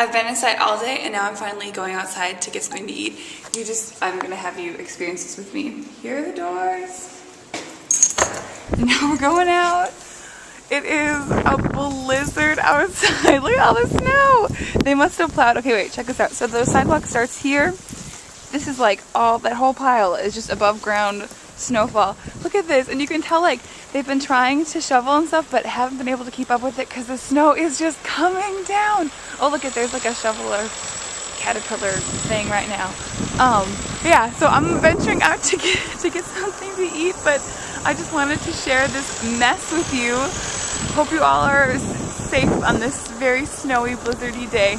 I've been inside all day and now I'm finally going outside to get something to eat. I'm gonna have you experience this with me. Here are the doors. And now we're going out. It is a blizzard outside. Look at all the snow. They must have plowed. Okay, wait, check this out. So the sidewalk starts here. This is like that whole pile is just above ground snowfall. Look at this, and you can tell like they've been trying to shovel and stuff but haven't been able to keep up with it because the snow is just coming down. Oh, look at, there's like a shoveler caterpillar thing right now. Yeah, so I'm venturing out to get something to eat, but I just wanted to share this mess with you. Hope you all are safe on this very snowy, blizzardy day.